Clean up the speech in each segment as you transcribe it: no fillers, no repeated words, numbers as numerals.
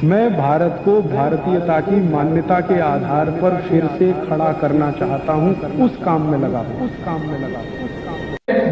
मैं भारत को भारतीयता की मान्यता के आधार पर फिर से खड़ा करना चाहता हूं, उस काम में लगा हूं।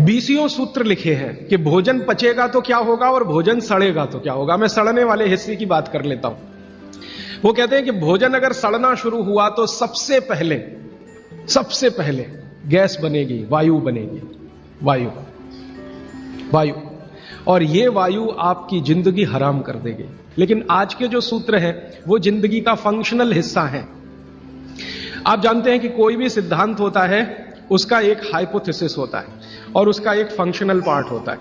20 सूत्र लिखे हैं कि भोजन पचेगा तो क्या होगा और भोजन सड़ेगा तो क्या होगा। मैं सड़ने वाले हिस्से की बात कर लेता हूं। वो कहते हैं कि भोजन अगर सड़ना शुरू हुआ तो सबसे पहले गैस बनेगी, वायु बनेगी, वायु, और ये वायु आपकी जिंदगी हराम कर देगी। लेकिन आज के जो सूत्र हैं वो जिंदगी का फंक्शनल हिस्सा है। आप जानते हैं कि कोई भी सिद्धांत होता है उसका एक हाइपोथेसिस होता है और उसका एक फंक्शनल पार्ट होता है।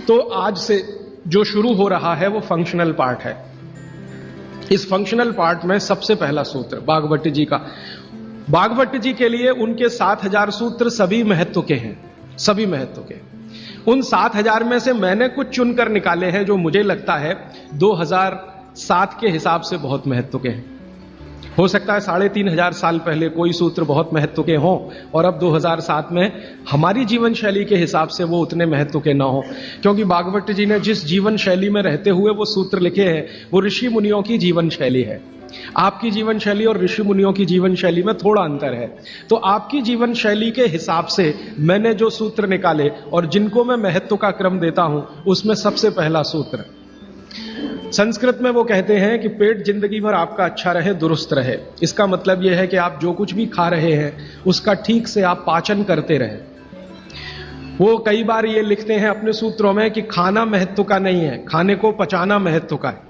तो आज से जो शुरू हो रहा है वो फंक्शनल पार्ट है। इस फंक्शनल पार्ट में सबसे पहला सूत्र बागभट्ट जी का। बागभट्ट जी के लिए उनके 7000 सूत्र सभी महत्व के हैं, सभी महत्व के। उन 7000 में से मैंने कुछ चुनकर निकाले हैं जो मुझे लगता है 2007 के हिसाब से बहुत महत्व के हैं। हो सकता है 3500 साल पहले कोई सूत्र बहुत महत्व के हों और अब 2007 में हमारी जीवन शैली के हिसाब से वो उतने महत्व के ना हो, क्योंकि बागभट्ट जी ने जिस जीवन शैली में रहते हुए वो सूत्र लिखे हैं वो ऋषि मुनियों की जीवन शैली है। आपकी जीवन शैली और ऋषि मुनियों की जीवन शैली में थोड़ा अंतर है। तो आपकी जीवन शैली के हिसाब से मैंने जो सूत्र निकाले और जिनको मैं महत्व का क्रम देता हूं उसमें सबसे पहला सूत्र, संस्कृत में वो कहते हैं कि पेट जिंदगी भर आपका अच्छा रहे, दुरुस्त रहे। इसका मतलब यह है कि आप जो कुछ भी खा रहे हैं उसका ठीक से आप पाचन करते रहे। वो कई बार ये लिखते हैं अपने सूत्रों में कि खाना महत्व का नहीं है, खाने को पचाना महत्व का है।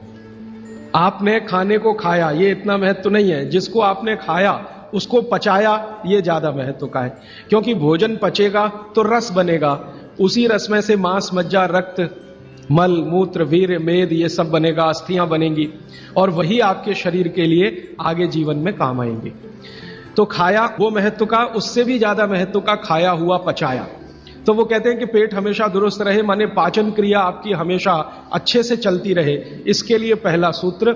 आपने खाने को खाया ये इतना महत्व नहीं है, जिसको आपने खाया उसको पचाया ये ज्यादा महत्व का है। क्योंकि भोजन पचेगा तो रस बनेगा, उसी रस में से मांस, मज्जा, रक्त, मल, मूत्र, वीर्य, मेद ये सब बनेगा, अस्थियां बनेंगी और वही आपके शरीर के लिए आगे जीवन में काम आएंगे। तो खाया वो महत्व का, उससे भी ज्यादा महत्व का खाया हुआ पचाया। तो वो कहते हैं कि पेट हमेशा दुरुस्त रहे, माने पाचन क्रिया आपकी हमेशा अच्छे से चलती रहे। इसके लिए पहला सूत्र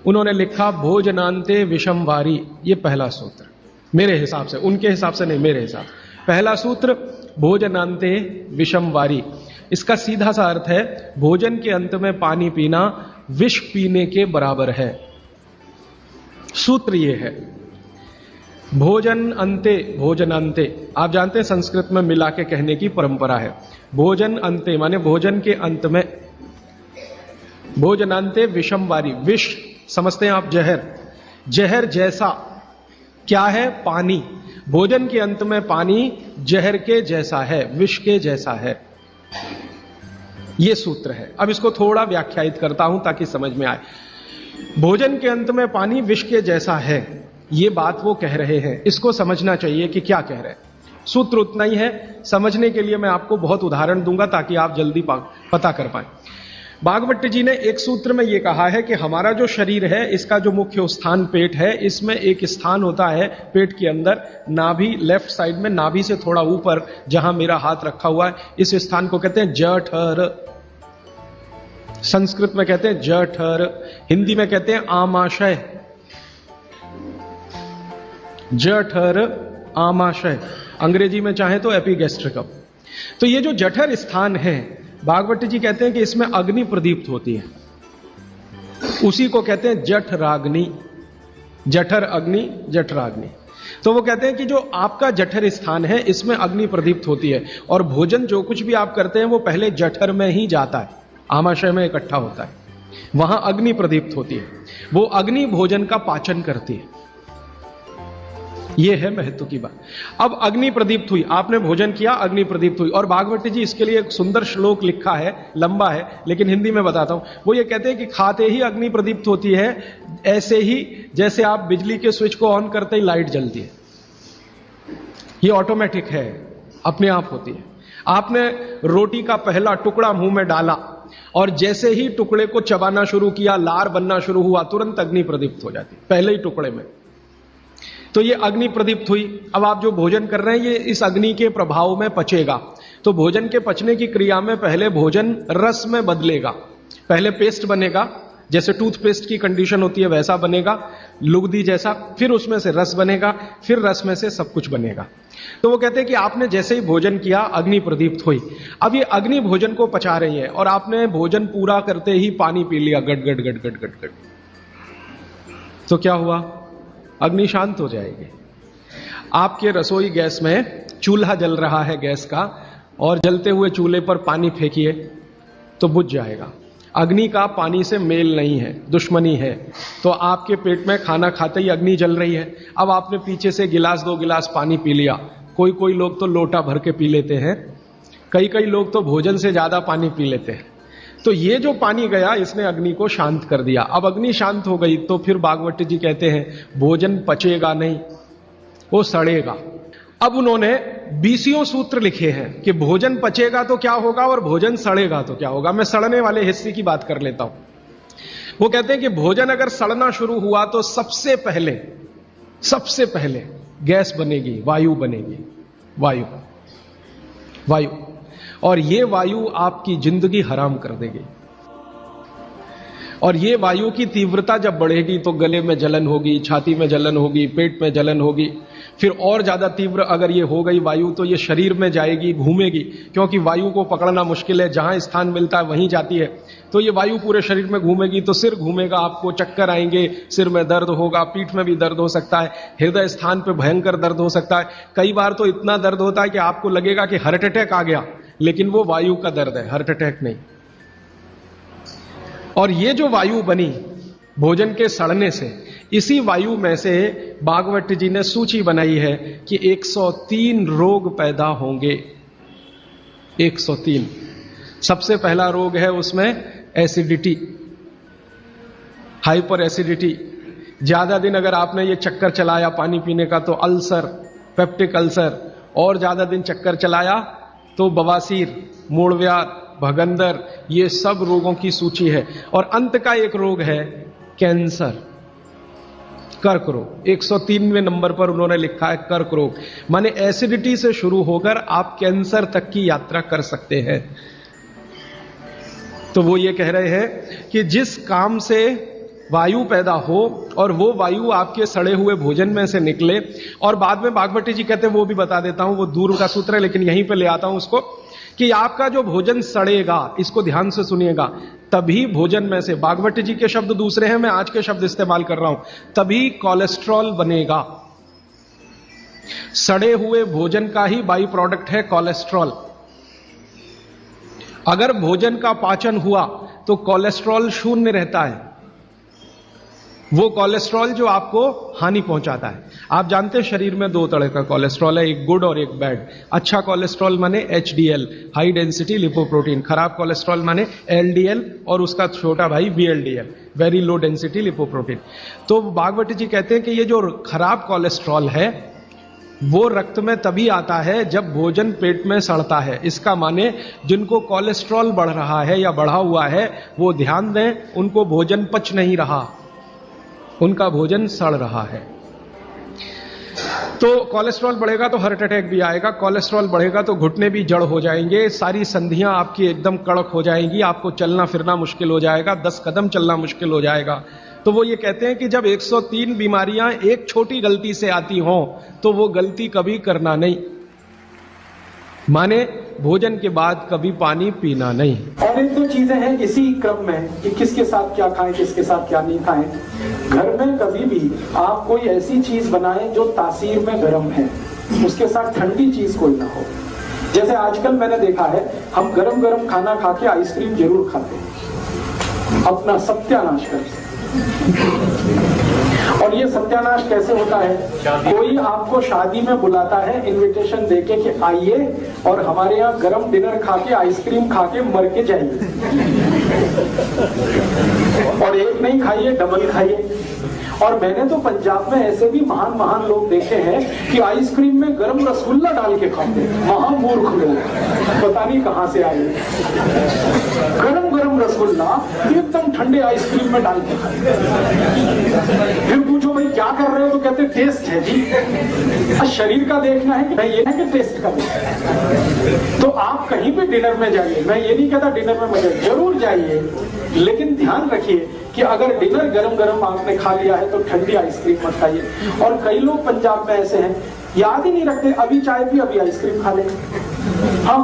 उन्होंने लिखा भोजनांते विषम वारी। ये पहला सूत्र मेरे हिसाब से, उनके हिसाब से नहीं, मेरे हिसाब से पहला सूत्र भोजनांते विषम वारी। इसका सीधा सा अर्थ है भोजन के अंत में पानी पीना विष पीने के बराबर है। सूत्र ये है भोजन अंते, भोजनांते। आप जानते हैं संस्कृत में मिला के कहने की परंपरा है। भोजन अंते माने भोजन के अंत में, भोजनांते विषम वारी। विष समझते हैं आप, जहर, जहर जैसा क्या है? पानी। भोजन के अंत में पानी जहर के जैसा है, विष के जैसा है। यह सूत्र है। अब इसको थोड़ा व्याख्यायित करता हूं ताकि समझ में आए। भोजन के अंत में पानी विष के जैसा है, ये बात वो कह रहे हैं। इसको समझना चाहिए कि क्या कह रहे हैं। सूत्र उतना ही है, समझने के लिए मैं आपको बहुत उदाहरण दूंगा ताकि आप जल्दी पता कर पाए। बागभट्ट जी ने एक सूत्र में ये कहा है कि हमारा जो शरीर है इसका जो मुख्य स्थान पेट है, इसमें एक स्थान होता है पेट के अंदर, नाभि, लेफ्ट साइड में, नाभि से थोड़ा ऊपर जहां मेरा हाथ रखा हुआ है, इस स्थान को कहते हैं जठर। संस्कृत में कहते हैं जठर, हिंदी में कहते हैं आमाशय। जठर, आमाशय, अंग्रेजी में चाहे तो एपिगैस्ट्रिकम। तो ये जो जठर स्थान है, बागभट्ट जी कहते हैं कि इसमें अग्नि प्रदीप्त होती है, उसी को कहते हैं जठराग्नि। जठर अग्नि, जठराग्नि। तो वो कहते हैं कि जो आपका जठर स्थान है इसमें अग्नि प्रदीप्त होती है और भोजन जो कुछ भी आप करते हैं वो पहले जठर में ही जाता है, आमाशय में इकट्ठा होता है, वहां अग्नि प्रदीप्त होती है। वो अग्नि भोजन का पाचन करती है। यह है महत्व की बात। अब अग्नि प्रदीप्त हुई, आपने भोजन किया, अग्नि प्रदीप्त हुई। और बागभट्ट जी इसके लिए एक सुंदर श्लोक लिखा है, लंबा है लेकिन हिंदी में बताता हूं। वो ये कहते हैं कि खाते ही अग्नि प्रदीप्त होती है, ऐसे ही जैसे आप बिजली के स्विच को ऑन करते ही लाइट जलती है। ये ऑटोमेटिक है, अपने आप होती है। आपने रोटी का पहला टुकड़ा मुंह में डाला और जैसे ही टुकड़े को चबाना शुरू किया, लार बनना शुरू हुआ, तुरंत अग्नि प्रदीप्त हो जाती, पहले ही टुकड़े में। तो ये अग्नि प्रदीप्त हुई। अब आप जो भोजन कर रहे हैं ये इस अग्नि के प्रभाव में पचेगा। तो भोजन के पचने की क्रिया में पहले भोजन रस में बदलेगा। पहले पेस्ट बनेगा, जैसे टूथपेस्ट की कंडीशन होती है वैसा बनेगा, लुगदी जैसा। फिर उसमें से रस बनेगा, फिर रस में से सब कुछ बनेगा। तो वो कहते हैं कि आपने जैसे ही भोजन किया अग्नि प्रदीप्त हुई। अब ये अग्नि भोजन को पचा रही है और आपने भोजन पूरा करते ही पानी पी लिया, गट गट गट गट गट गट। तो क्या हुआ? अग्नि शांत हो जाएगी। आपके रसोई गैस में चूल्हा जल रहा है गैस का, और जलते हुए चूल्हे पर पानी फेंकिए तो बुझ जाएगा। अग्नि का पानी से मेल नहीं है, दुश्मनी है। तो आपके पेट में खाना खाते ही अग्नि जल रही है। अब आपने पीछे से गिलास 2 गिलास पानी पी लिया, कोई लोग तो लोटा भर के पी लेते हैं, कई लोग तो भोजन से ज्यादा पानी पी लेते हैं। तो ये जो पानी गया इसने अग्नि को शांत कर दिया। अब अग्नि शांत हो गई तो फिर भागवत जी कहते हैं भोजन पचेगा नहीं, वो सड़ेगा। अब उन्होंने 20 सूत्र लिखे हैं कि भोजन पचेगा तो क्या होगा और भोजन सड़ेगा तो क्या होगा। मैं सड़ने वाले हिस्से की बात कर लेता हूं। वो कहते हैं कि भोजन अगर सड़ना शुरू हुआ तो सबसे पहले गैस बनेगी, वायु बनेगी, वायु। और ये वायु आपकी जिंदगी हराम कर देगी। और ये वायु की तीव्रता जब बढ़ेगी तो गले में जलन होगी, छाती में जलन होगी, पेट में जलन होगी। फिर और ज्यादा तीव्र अगर ये हो गई वायु तो ये शरीर में जाएगी, घूमेगी, क्योंकि वायु को पकड़ना मुश्किल है, जहां स्थान मिलता है वहीं जाती है। तो ये वायु पूरे शरीर में घूमेगी तो सिर घूमेगा, आपको चक्कर आएंगे, सिर में दर्द होगा, पीठ में भी दर्द हो सकता है, हृदय स्थान पे भयंकर दर्द हो सकता है। कई बार तो इतना दर्द होता है कि आपको लगेगा कि हार्ट अटैक आ गया, लेकिन वो वायु का दर्द है, हार्ट अटैक नहीं। और ये जो वायु बनी भोजन के सड़ने से, इसी वायु में से भागवत जी ने सूची बनाई है कि 103 रोग पैदा होंगे। 103। सबसे पहला रोग है उसमें एसिडिटी, हाइपर एसिडिटी। ज्यादा दिन अगर आपने ये चक्कर चलाया पानी पीने का तो अल्सर, पेप्टिक अल्सर, और ज्यादा दिन चक्कर चलाया तो बवासीर, मूलव्याध, भगंदर, ये सब रोगों की सूची है। और अंत का एक रोग है कैंसर, कर्क रोग। 103वें नंबर पर उन्होंने लिखा है कर्क रोग। माने एसिडिटी से शुरू होकर आप कैंसर तक की यात्रा कर सकते हैं। तो वो ये कह रहे हैं कि जिस काम से वायु पैदा हो और वो वायु आपके सड़े हुए भोजन में से निकले, और बाद में भागवती जी कहते हैं, वो भी बता देता हूं, वो दूर का सूत्र है लेकिन यहीं पे ले आता हूं उसको, कि आपका जो भोजन सड़ेगा, इसको ध्यान से सुनिएगा, तभी भोजन में से, भागवती जी के शब्द दूसरे हैं, मैं आज के शब्द इस्तेमाल कर रहा हूं, तभी कोलेस्ट्रॉल बनेगा। सड़े हुए भोजन का ही बाई प्रोडक्ट है कोलेस्ट्रॉल। अगर भोजन का पाचन हुआ तो कोलेस्ट्रॉल शून्य रहता है, वो कोलेस्ट्रॉल जो आपको हानि पहुंचाता है। आप जानते हैं शरीर में 2 तरह का कोलेस्ट्रॉल है, एक गुड और एक बैड। अच्छा कोलेस्ट्रॉल माने HDL, हाई डेंसिटी लिपोप्रोटीन। खराब कोलेस्ट्रॉल माने LDL और उसका छोटा भाई VLDL, very low density lipoprotein. तो भागवती जी कहते हैं कि ये जो खराब कोलेस्ट्रॉल है वो रक्त में तभी आता है जब भोजन पेट में सड़ता है। इसका माने जिनको कोलेस्ट्रॉल बढ़ रहा है या बढ़ा हुआ है वो ध्यान दें, उनको भोजन पच नहीं रहा, उनका भोजन सड़ रहा है। तो कोलेस्ट्रॉल बढ़ेगा तो हार्ट अटैक भी आएगा, कोलेस्ट्रॉल बढ़ेगा तो घुटने भी जड़ हो जाएंगे, सारी संधियां आपकी एकदम कड़क हो जाएंगी, आपको चलना फिरना मुश्किल हो जाएगा, 10 कदम चलना मुश्किल हो जाएगा। तो वो ये कहते हैं कि जब 103 बीमारियां एक छोटी गलती से आती हों तो वो गलती कभी करना नहीं, माने भोजन के बाद कभी पानी पीना नहीं। और 1-2 चीजें हैं इसी क्रम में कि किसके साथ क्या खाएं, किसके साथ क्या नहीं खाएं। घर में कभी भी आप कोई ऐसी चीज बनाएं जो तासीर में गर्म है, उसके साथ ठंडी चीज कोई ना हो। जैसे आजकल मैंने देखा है, हम गरम गरम खाना खा के आइसक्रीम जरूर खाते हैं, अपना सत्यानाश करते। और ये सत्यानाश कैसे होता है? कोई आपको शादी में बुलाता है इनविटेशन देके कि आइए और हमारे यहाँ गरम डिनर खा के आइसक्रीम खा के मर के जाइए, और एक नहीं खाइए, डबल खाइए। और मैंने तो पंजाब में ऐसे भी महान महान लोग देखे हैं कि आइसक्रीम में गरम रसगुल्ला डाल के खाते हैं। महामूर्ख लोग, पता नहीं कहां से आए। गरम गरम रसगुल्ला एकदम ठंडे आइसक्रीम में डाल के खाते। फिर पूछो भाई क्या कर रहे हो, तो कहते टेस्ट है जी। शरीर का देखना है कि नहीं, ये है कि टेस्ट का देखना है। तो आप कहीं भी डिनर में जाइए, मैं ये नहीं कहता डिनर में मजे, जरूर जाइए, लेकिन ध्यान रखिए कि अगर डिनर गरम गरम आपने खा लिया है तो ठंडी आइसक्रीम मत खाइए। और कई लोग पंजाब में ऐसे हैं, याद ही नहीं रखते, अभी चाय पी अभी आइसक्रीम खा ले। हाँ,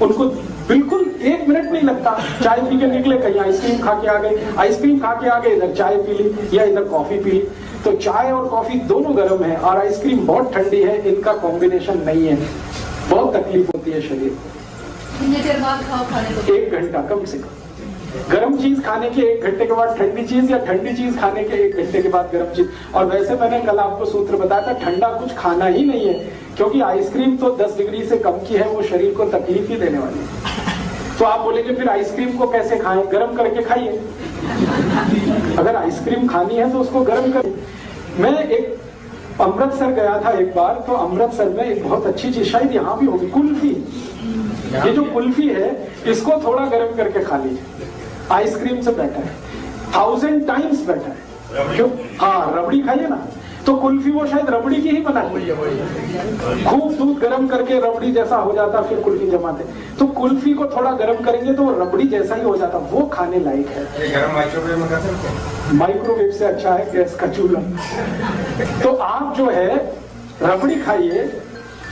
उनको बिल्कुल 1 मिनट नहीं लगता, चाय पी के निकले कहीं आइसक्रीम खा के आ गए, आइसक्रीम खा के आ गए, इधर चाय पी ली या इधर कॉफी पी ली। तो चाय और कॉफी दोनों गर्म है और आइसक्रीम बहुत ठंडी है, इनका कॉम्बिनेशन नहीं है, बहुत तकलीफ होती है शरीर को। कितनी देर बाद खाओ खाने को? 1 घंटा कम से कम। गर्म चीज खाने के 1 घंटे के बाद ठंडी चीज, या ठंडी चीज खाने के 1 घंटे के बाद गर्म चीज। और वैसे मैंने कल आपको सूत्र बताया था, ठंडा कुछ खाना ही नहीं है, क्योंकि आइसक्रीम तो 10 डिग्री से कम की है, वो शरीर को तकलीफ ही देने वाली है। तो आप बोलेंगे फिर आइसक्रीम को कैसे खाएं? गर्म करके खाइए। अगर आइसक्रीम खानी है तो उसको गर्म करें। मैं एक अमृतसर गया था एक बार, तो अमृतसर में एक बहुत अच्छी चीज, शायद यहाँ भी होगी, कुल्फी। ये जो कुल्फी है इसको थोड़ा गर्म करके खा लीजिए, आइसक्रीम से बेटर है, 1000 टाइम्स बेटर है। क्यों? हाँ, रबड़ी खाइए ना, तो कुल्फी वो शायद रबड़ी की ही बनाई है, खूब दूध गर्म करके रबड़ी जैसा हो जाता, फिर कुल्फी जमाते। तो कुल्फी को थोड़ा गर्म करेंगे तो वो रबड़ी जैसा ही हो जाता, वो खाने लायक है। ये गरम माइक्रोवेव में कर सकते हैं? माइक्रोवेव से अच्छा है गैस का चूल्हा। तो आप जो है रबड़ी खाइए,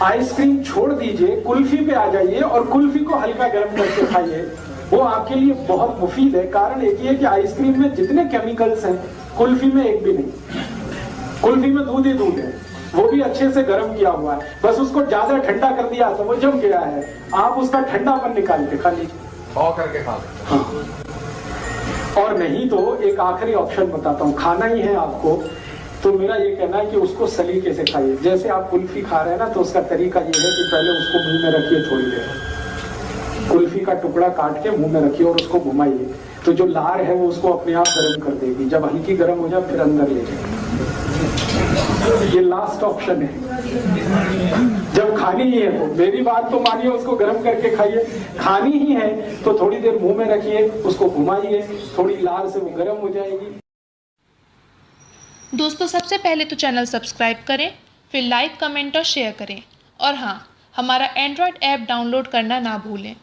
आइसक्रीम छोड़ दीजिए, कुल्फी पे आ जाइए और कुल्फी को हल्का गर्म करके खाइए, वो आपके लिए बहुत मुफीद है। कारण एक ही है कि आइसक्रीम में जितने केमिकल्स हैं कुल्फी में एक भी नहीं। कुल्फी में दूध ही दूध है, वो भी अच्छे से गर्म किया हुआ है, बस उसको ज्यादा ठंडा कर दिया तो वो जम गया है। आप उसका ठंडापन निकाल के खा लीजिए, और करके खा सकते हैं। हाँ। और नहीं तो एक आखिरी ऑप्शन बताता हूँ, खाना ही है आपको, तो मेरा ये कहना है कि उसको सलीके से खाइए। जैसे आप कुल्फी खा रहे हैं ना, तो उसका तरीका ये है कि पहले उसको मुंह में रखिए थोड़ी देर, कुल्फी का टुकड़ा काट के मुंह में रखिए और उसको घुमाइए, तो जो लार है वो उसको अपने आप गर्म कर देगी। जब हल्की गर्म हो जाए फिर अंदर ले जाए। ये लास्ट ऑप्शन है। जब खानी ही है तो मेरी बात तो मानिए, उसको गर्म करके खाइए। खानी ही है तो थोड़ी देर मुंह में रखिए, उसको घुमाइए, थोड़ी लार से वो गर्म हो जाएगी। दोस्तों, सबसे पहले तो चैनल सब्सक्राइब करें, फिर लाइक, कमेंट और शेयर करें। और हाँ, हमारा एंड्रॉयड ऐप डाउनलोड करना ना भूलें।